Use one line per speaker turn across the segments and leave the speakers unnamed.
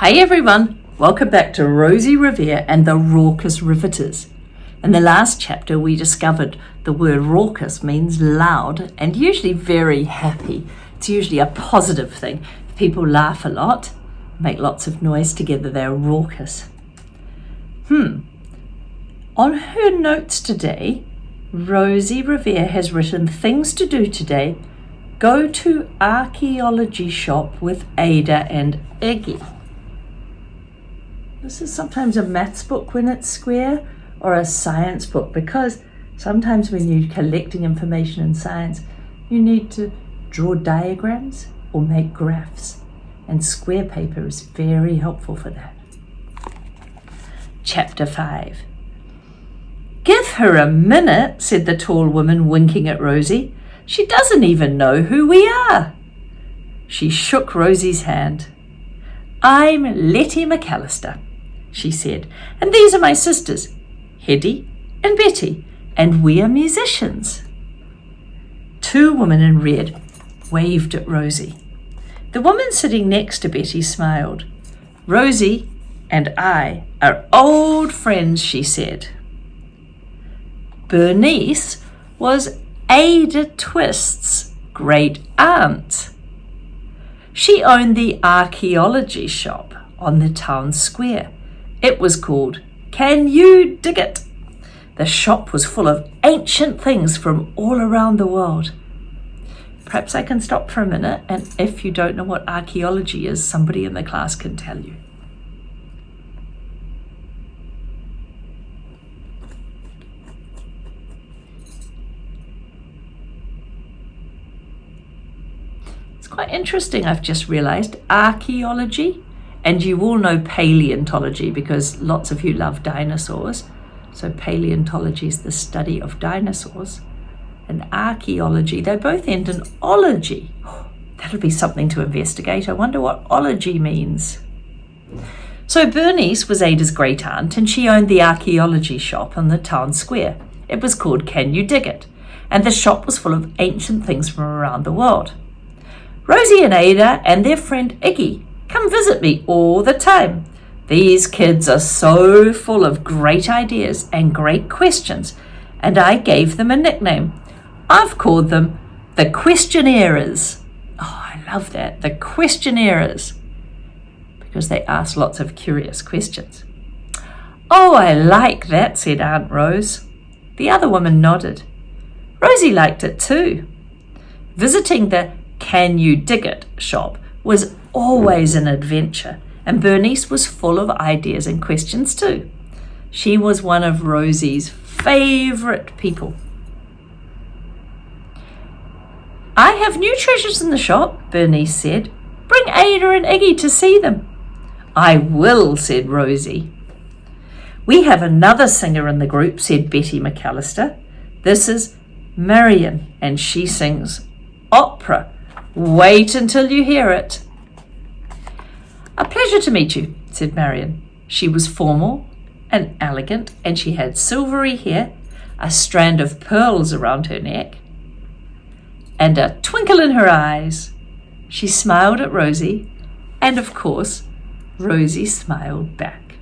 Hey everyone, welcome back to RosieRevere and the Raucous Riveters. In the last chapter we discovered the word raucous means loud and usually very happy. It's usually a positive thing. If people laugh a lot, make lots of noise together, they're raucous. On her notes today, RosieRevere has written things to do today. Go to archaeology shop with Ada and Iggy. This is sometimes a maths book when it's square or a science book, because sometimes when you're collecting information in science, you need to draw diagrams or make graphs, and square paper is very helpful for that. Chapter 5. Give her a minute, said the tall woman, winking at Rosie. She doesn't even know who we are. She shook Rosie's hand. I'm Letty McAllister, she said, and these are my sisters, Hetty and Betty, and we are musicians. Two women in red waved at Rosie. The woman sitting next to Betty smiled. Rosie and I are old friends, she said. Bernice was Ada Twist's great aunt. She owned the archaeology shop on the town square. It was called Can You Dig It? The shop was full of ancient things from all around the world. Perhaps I can stop for a minute, and if you don't know what archaeology is, somebody in the class can tell you. It's quite interesting, I've just realised. Archaeology. And you all know paleontology because lots of you love dinosaurs. So paleontology is the study of dinosaurs. And archaeology, they both end in ology. That'll be something to investigate. I wonder what ology means. So Bernice was Ada's great aunt, and she owned the archaeology shop on the town square. It was called Can You Dig It? And the shop was full of ancient things from around the world. Rosie and Ada and their friend Iggy come visit me all the time. These kids are so full of great ideas and great questions, and I gave them a nickname. I've called them the Questionnaires. Oh, I love that, the Questionnaires, because they ask lots of curious questions. Oh, I like that, said Aunt Rose. The other woman nodded. Rosie liked it too. Visiting the Can You Dig It shop was always an adventure, and Bernice was full of ideas and questions too. She was one of Rosie's favourite people. I have new treasures in the shop, Bernice said. Bring Ada and Iggy to see them. I will, said Rosie. We have another singer in the group, said Betty McAllister. This is Marion, and she sings opera. Wait until you hear it. A pleasure to meet you, said Marion. She was formal and elegant, and she had silvery hair, a strand of pearls around her neck, and a twinkle in her eyes. She smiled at Rosie, and of course, Rosie smiled back.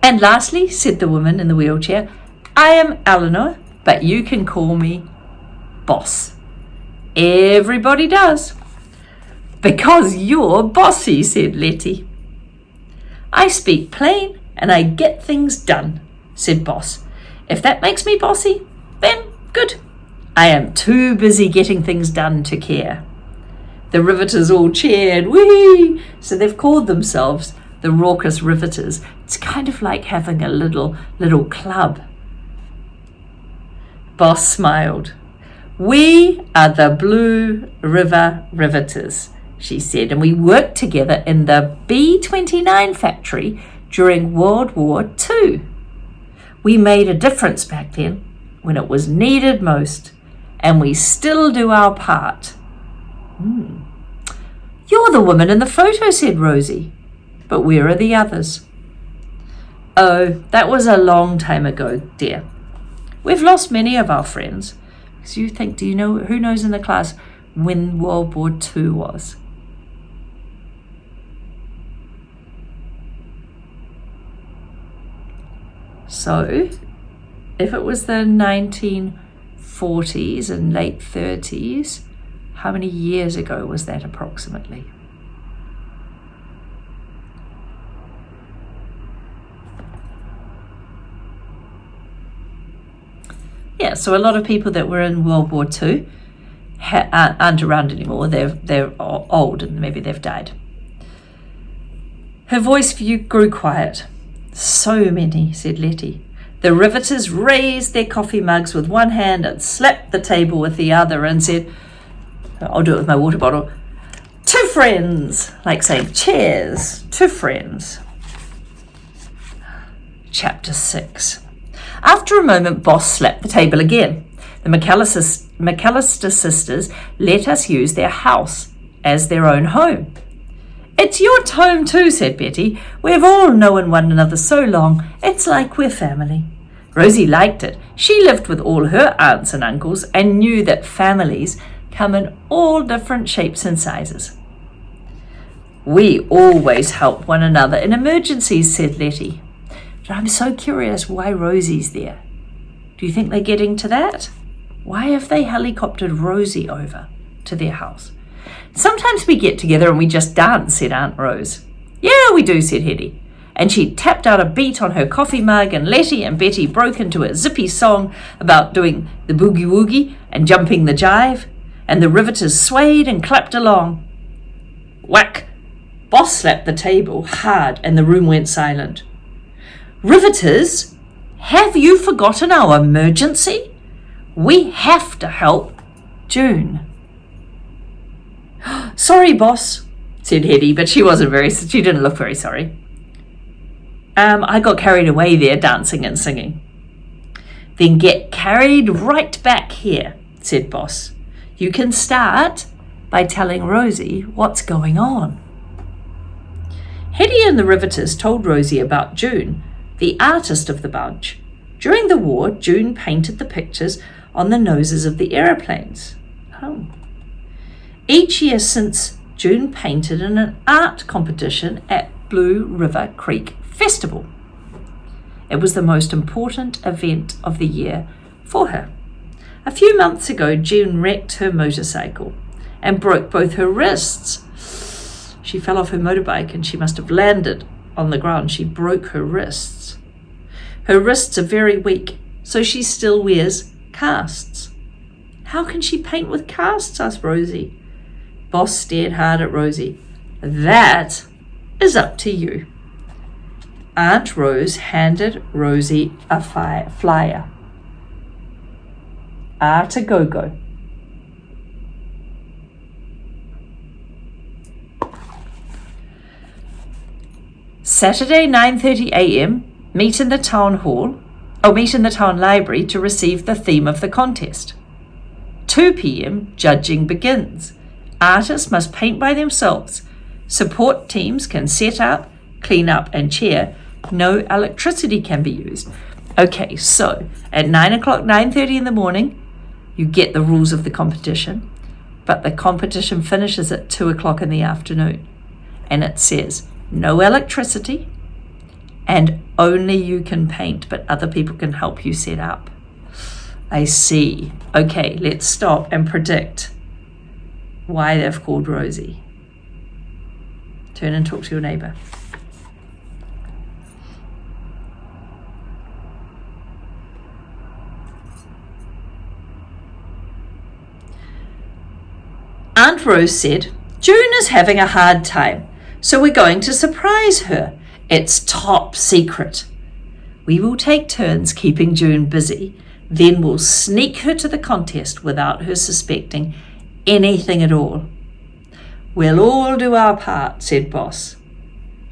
And lastly, said the woman in the wheelchair, I am Eleanor, but you can call me Boss. Everybody does. Because you're bossy, said Letty. I speak plain and I get things done, said Boss. If that makes me bossy, then good. I am too busy getting things done to care. The Riveters all cheered, whee! So they've called themselves the Raucous Riveters. It's kind of like having a little club. Boss smiled. We are the Blue River Riveters, she said, and we worked together in the B-29 factory during World War II. We made a difference back then when it was needed most, and we still do our part. You're the woman in the photo, said Rosie, but where are the others? Oh, that was a long time ago, dear. We've lost many of our friends. So you think, do you know, who knows in the class when World War II was? So if it was the 1940s and late 30s, how many years ago was that approximately? Yeah, so a lot of people that were in World War II aren't around anymore. They're old and maybe they've died. Her voice grew quiet. So many, said Letty. The Riveters raised their coffee mugs with one hand and slapped the table with the other and said, I'll do it with my water bottle, to friends, like saying cheers, to friends. Chapter 6. After a moment, Boss slapped the table again. The McAllister sisters let us use their house as their own home. It's your home too, said Betty. We've all known one another so long, it's like we're family. Rosie liked it. She lived with all her aunts and uncles and knew that families come in all different shapes and sizes. We always help one another in emergencies, said Letty. But I'm so curious why Rosie's there. Do you think they're getting to that? Why have they helicoptered Rosie over to their house? Sometimes we get together and we just dance, said Aunt Rose. Yeah, we do, said Hetty. And she tapped out a beat on her coffee mug, and Letty and Betty broke into a zippy song about doing the boogie woogie and jumping the jive, and the Riveters swayed and clapped along. Whack! Boss slapped the table hard and the room went silent. Riveters, have you forgotten our emergency? We have to help June. Sorry, boss, said Hetty, but she didn't look very sorry. I got carried away there dancing and singing. Then get carried right back here, said Boss. You can start by telling Rosie what's going on. Hetty and the Riveters told Rosie about June, the artist of the bunch. During the war, June painted the pictures on the noses of the aeroplanes. Oh. Each year since, June painted in an art competition at Blue River Creek Festival. It was the most important event of the year for her. A few months ago, June wrecked her motorcycle and broke both her wrists. She fell off her motorbike and she must have landed on the ground. She broke her wrists. Her wrists are very weak, so she still wears casts. How can she paint with casts? Asked Rosie. Boss stared hard at Rosie. That is up to you. Aunt Rose handed Rosie a flyer. To go. Saturday, 9:30 a.m. Meet in the town library to receive the theme of the contest. 2 p.m. Judging begins. Artists must paint by themselves. Support teams can set up, clean up, and cheer. No electricity can be used. Okay, so at 9:30 in the morning, you get the rules of the competition, but the competition finishes at 2:00 in the afternoon, and it says no electricity, and only you can paint, but other people can help you set up. I see. Okay, let's stop and predict why they've called Rosie. Turn and talk to your neighbour. Aunt Rose said, June is having a hard time, so we're going to surprise her. It's top secret. We will take turns keeping June busy, then we'll sneak her to the contest without her suspecting anything at all. We'll all do our part, said Boss.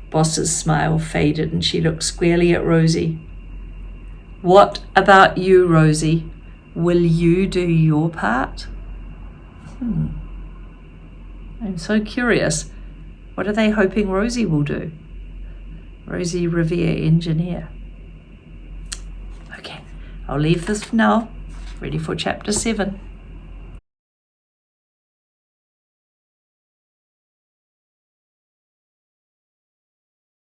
Boss's smile faded and she looked squarely at Rosie. What about you, Rosie? Will you do your part? I'm so curious. What are they hoping Rosie will do? RosieRevere engineer. Okay, I'll leave this for now. Ready for chapter 7.